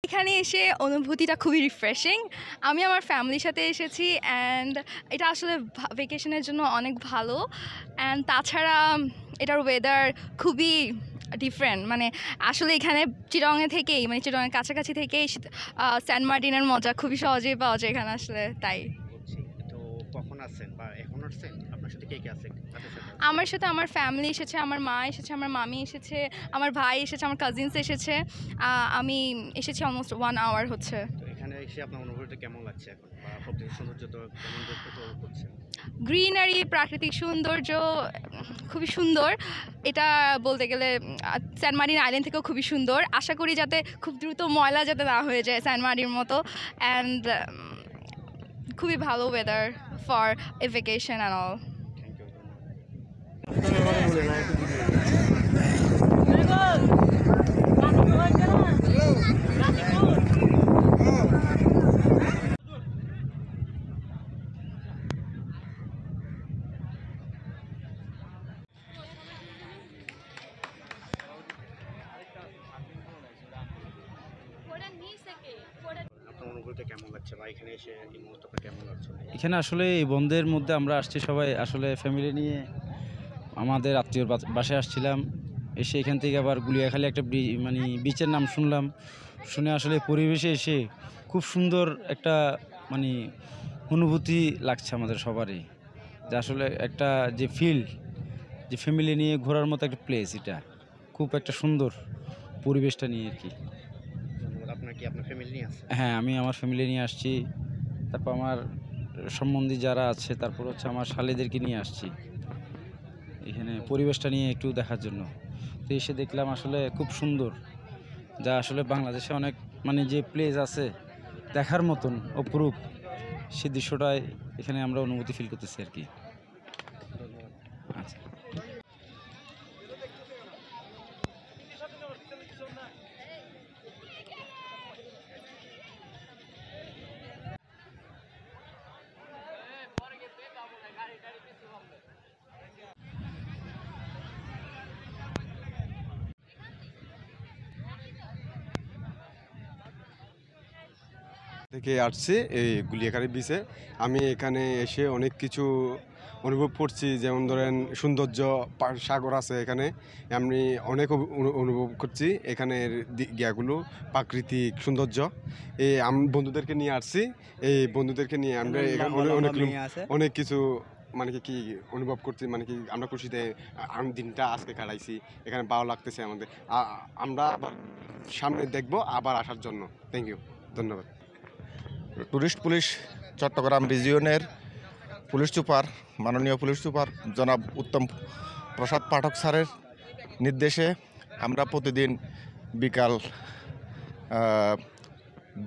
এখানে এসে অনুভূতিটা খুবই রিফ্রেশিং। আমি আমার ফ্যামিলির সাথে এসেছি অ্যান্ড এটা আসলে ভেকেশনের জন্য অনেক ভালো। অ্যান্ড তাছাড়া এটার ওয়েদার খুবই ডিফারেন্ট, মানে আসলে এখানে চিটংয়ে থেকেই, মানে চিটংয়ের কাছাকাছি থেকেই সেন্ট মার্টিনের মজা খুবই সহজেই পাওয়া যায় এখানে আসলে। তাই তো কখন আসছেন বা এখন আসছেন, আপনার সাথে কে কে আছে? আমার সাথে আমার ফ্যামিলি এসেছে, আমার মা এসেছে, আমার মামি এসেছে, আমার ভাই এসেছে, আমার কাজিনস এসেছে। আমি এসেছি অলমোস্ট 1 আওয়ার হচ্ছে। তো এখানে এসে আপনার অনুভূতিটা কেমন লাগছে এখন, বা প্রকৃতির সৌন্দর্য তো কেমন উপভোগ করছেন? গ্রিনারি, প্রাকৃতিক সৌন্দর্য খুবই সুন্দর। এটা বলতে গেলে সেন্ট মার্টিন আইল্যান্ড থেকেও খুবই সুন্দর। আশা করি যাতে খুব দ্রুত ময়লা যাতে না হয়ে যায় সেন্ট মার্টিনের মতো। অ্যান্ড খুবই ভালো weather for a vacation and all. আপনার অনুভূতিটা কেমন লাগছে, বা এখানে এসে এই মুহূর্তটা কেমন লাগছে? এখানে আসলে এই বন্ধের মধ্যে আমরা আসছি সবাই আসলে ফ্যামিলি নিয়ে, আমাদের আত্মীয়র বাসায় আসছিলাম। এসে এখান থেকে আবার গুলিয়াখালী একটা মানে বিচের নাম শুনলাম, শুনে আসলে পরিবেশে এসে খুব সুন্দর একটা মানে অনুভূতি লাগছে আমাদের সবারই, যে আসলে একটা যে ফিল্ড, যে ফ্যামিলি নিয়ে ঘোরার মতো একটা প্লেস, এটা খুব একটা সুন্দর পরিবেশটা নিয়ে আর কি। ধন্যবাদ। আপনার কি আপনার ফ্যামিলি নিয়ে আসছেন? হ্যাঁ, আমি আমার ফ্যামিলি নিয়ে আসছি, তারপর আমার সম্বন্ধী যারা আছে, তারপর হচ্ছে আমার শালীদেরকে নিয়ে আসছি এখানে পরিবেশটা নিয়ে একটু দেখার জন্য। তো এসে দেখলাম আসলে খুব সুন্দর, যা আসলে বাংলাদেশে অনেক মানে যে প্লেস আছে দেখার মতন অপরূপ, সে দৃশ্যটাই এখানে আমরা অনুভূতি ফিল করতেছি আর কি। আচ্ছা, থেকে আসছি এই গুলিয়াখালী বিচে। আমি এখানে এসে অনেক কিছু অনুভব করছি, যেমন ধরেন সৌন্দর্য, সাগর আছে এখানে, আমি অনেক অনুভব করছি এখানের গিয়াগুলো, প্রাকৃতিক সৌন্দর্য। এই বন্ধুদেরকে নিয়ে আসছি, এই বন্ধুদেরকে নিয়ে আমরা অনেক কিছু মানে কি অনুভব করছি, মানে কি আমরা খুশিতে দিনটা আজকে কাটাইছি, এখানে ভালো লাগতেছে আমাদের। আমরা আবার সামনে দেখবো আবার আসার জন্য। থ্যাংক ইউ, ধন্যবাদ। টুরিস্ট পুলিশ চট্টগ্রাম রিজিয়নের পুলিশ সুপার, মাননীয় পুলিশ সুপার জনাব উত্তম প্রসাদ পাঠক স্যারের নির্দেশে আমরা প্রতিদিন বিকাল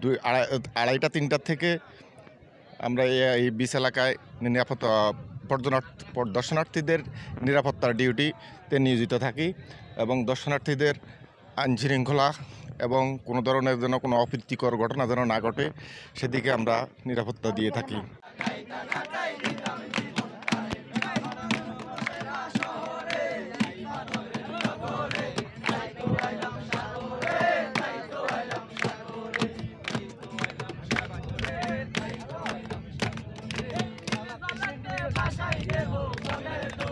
2-2:30-3টার থেকে আমরা এই বিচ এলাকায় নিরাপত্তা দর্শনার্থীদের নিরাপত্তার ডিউটিতে নিয়োজিত থাকি, এবং দর্শনার্থীদের আইনশৃঙ্খলা এবং কোনো ধরনের যেন কোনো অপ্রীতিকর ঘটনা যেন না ঘটে সেদিকে আমরা নিরাপত্তা দিয়ে থাকি।